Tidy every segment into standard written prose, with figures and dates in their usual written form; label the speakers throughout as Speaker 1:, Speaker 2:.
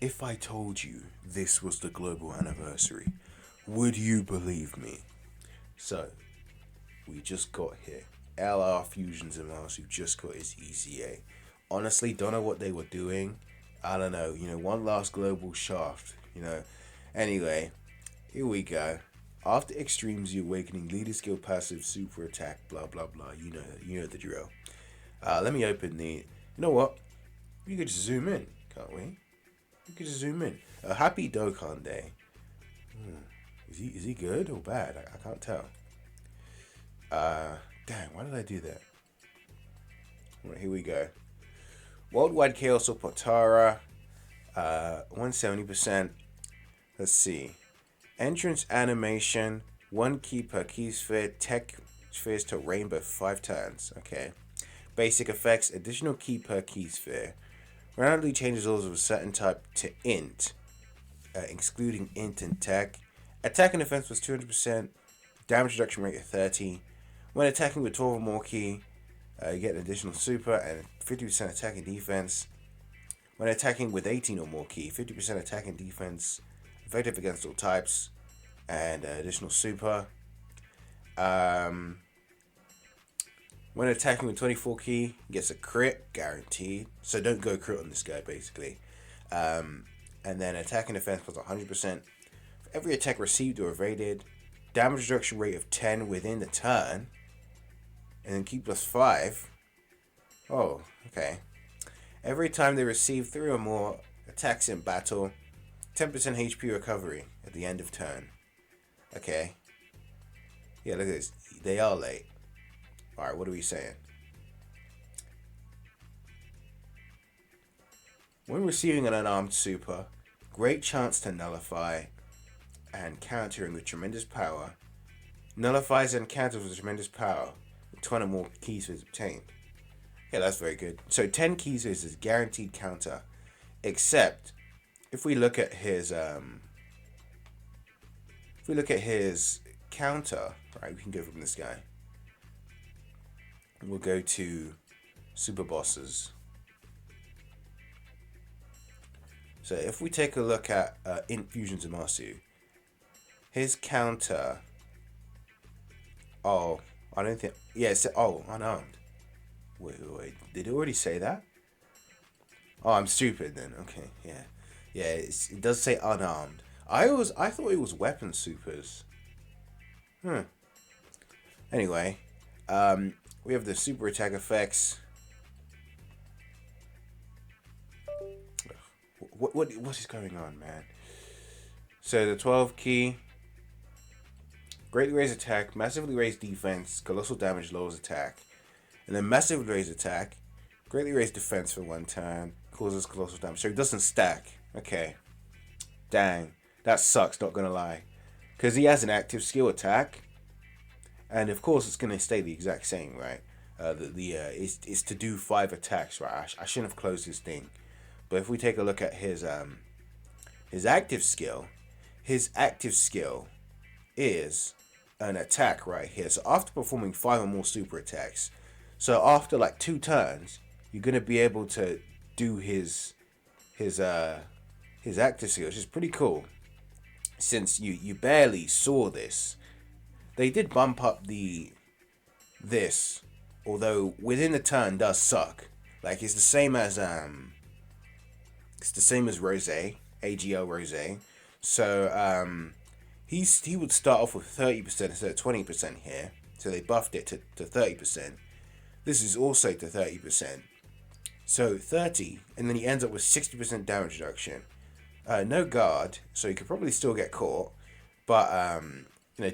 Speaker 1: if I told you this was the global anniversary, would you believe me? So, we just got here. LR Fusion Zamasu just got his EZA. Honestly, don't know what they were doing. I don't know. One last global shaft. Anyway, here we go. After Extremes, the Awakening, Leader Skill, Passive, Super Attack, blah blah blah. You know the drill. Let me open the. You know what? We could just zoom in, can't we? We could just zoom in. Happy Dokkan Day. Is he good or bad? I can't tell. Damn, why did I do that? Alright, here we go. Worldwide Chaos of Potara. 170%. Let's see. Entrance animation. 1 key per key sphere. Tech spheres to rainbow 5 turns. Okay. Basic effects. Additional key per key sphere. Randomly changes orders of a certain type to int. Excluding int and tech. Attack and defense was 200%. Damage reduction rate of 30. When attacking with 12 or more key, you get an additional super and 50% attack and defense. When attacking with 18 or more key, 50% attack and defense, effective against all types, and additional super. When attacking with 24 key, gets a crit, guaranteed. So don't go crit on this guy, basically. And then attack and defense plus 100%. For every attack received or evaded, damage reduction rate of 10 within the turn. And then key plus 5. Oh, okay. Every time they receive 3 or more attacks in battle, 10% HP recovery at the end of turn. Okay. Yeah, look at this. They are late. Alright, what are we saying? When receiving an unarmed super, great chance to nullify and countering with tremendous power. Nullifies and counters with tremendous power. 20 more keys is obtained. Yeah, that's very good. So 10 keys is guaranteed counter. Except if we look at his counter, right, we can go from this guy. We'll go to super bosses. So if we take a look at Infusion Zamasu, his counter. Oh, I don't think. Yeah, unarmed. Wait. Did it already say that? Oh, I'm stupid then. Okay, yeah. Yeah, it does say unarmed. I thought it was weapon supers. Anyway, we have the super attack effects. What is going on, man? So the 12 key. Greatly raise attack, massively raise defense, colossal damage lowers attack. And then massively raise attack, greatly raise defense for 1 turn, causes colossal damage. So it doesn't stack. Okay. Dang. That sucks, not gonna lie. Because he has an active skill attack. And of course it's gonna stay the exact same, right? It's to do 5 attacks, right? I shouldn't have closed this thing. But if we take a look at his active skill is an attack right here. So after performing 5 or more super attacks, so after like 2 turns, you're gonna be able to do his active skill, which is pretty cool. Since you barely saw this, they did bump up this, although within the turn does suck. Like it's the same as Rose, AGL Rose. So he would start off with 30% instead of 20% here. So they buffed it to 30%. This is also to 30%. So 30, and then he ends up with 60% damage reduction. No guard, so he could probably still get caught. But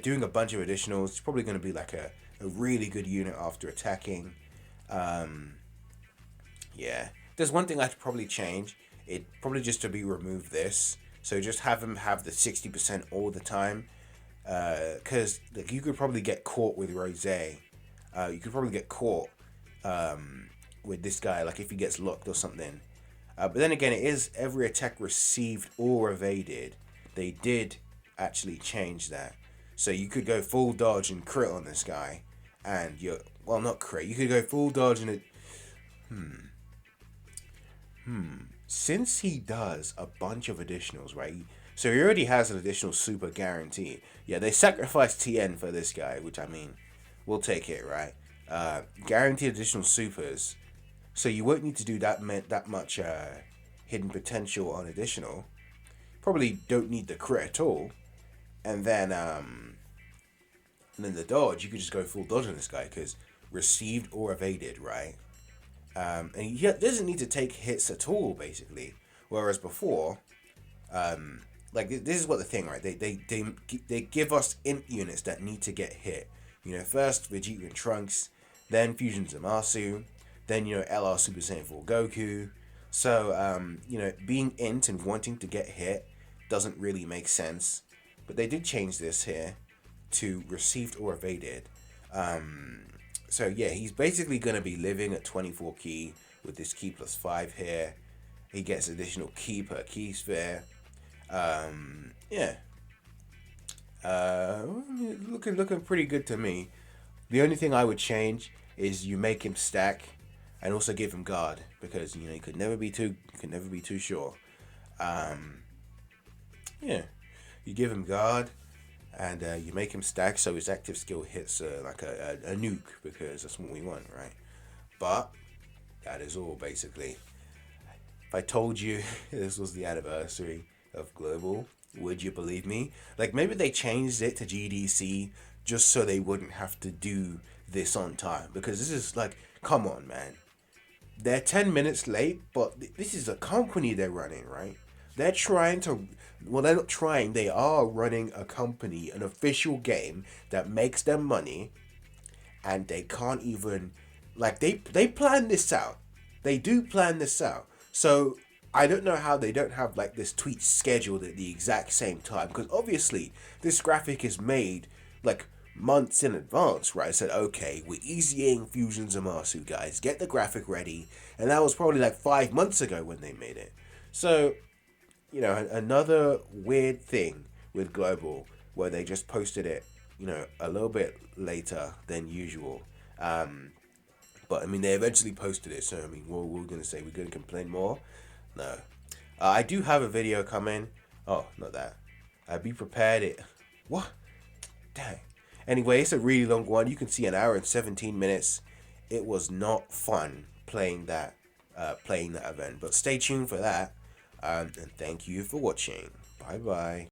Speaker 1: doing a bunch of additionals, it's probably going to be like a really good unit after attacking. Yeah. There's one thing I'd probably change. It probably just to be remove this. So just have him have the 60% all the time. Because like, you could probably get caught with Rose. You could probably get caught with this guy, like if he gets locked or something. But then again, it is every attack received or evaded. They did actually change that. So you could go full dodge and crit on this guy. And not crit. You could go full dodge and it... since he does a bunch of additionals, right? So he already has an additional super guarantee. Yeah, they sacrificed TN for this guy, which I mean, we'll take it, right? Guaranteed additional supers, so you won't need to do that much hidden potential on additional. Probably don't need the crit at all, and then the dodge, you could just go full dodge on this guy because received or evaded, right? And he doesn't need to take hits at all, basically. Whereas before, this is what the thing, right? They give us int units that need to get hit. First Vegeta and Trunks, then Fusion Zamasu, then LR Super Saiyan 4 Goku. So being int and wanting to get hit doesn't really make sense. But they did change this here to received or evaded. So yeah, he's basically gonna be living at 24 key with this key plus 5 here. He gets additional key per key sphere. Yeah. Looking pretty good to me. The only thing I would change is you make him stack, and also give him guard because you could never be too sure. Yeah, you give him guard, and you make him stack so his active skill hits like a nuke because that's what we want, right? But that is all basically. If I told you this was the anniversary of Global, would you believe me? Like maybe they changed it to GDC just so they wouldn't have to do this on time because this is like, come on, man. They're 10 minutes late, but this is a company they're running, right? They're trying to, well, they're not trying, they are running a company, an official game that makes them money, and they can't even, like, they plan this out. They do plan this out. So I don't know how they don't have like this tweet scheduled at the exact same time because obviously this graphic is made like months in advance, right? I said, okay, we're easying Fusion Zamasu, guys. Get the graphic ready. And that was probably like 5 months ago when they made it. So, another weird thing with Global where they just posted it, a little bit later than usual. But I mean, they eventually posted it. So, I mean, what we're going to say, we're going to complain more? No. I do have a video coming. Oh, not that. Be prepared. What? Dang. Anyway, it's a really long one. You can see an hour and 17 minutes. It was not fun playing that event. But stay tuned for that. And thank you for watching. Bye bye.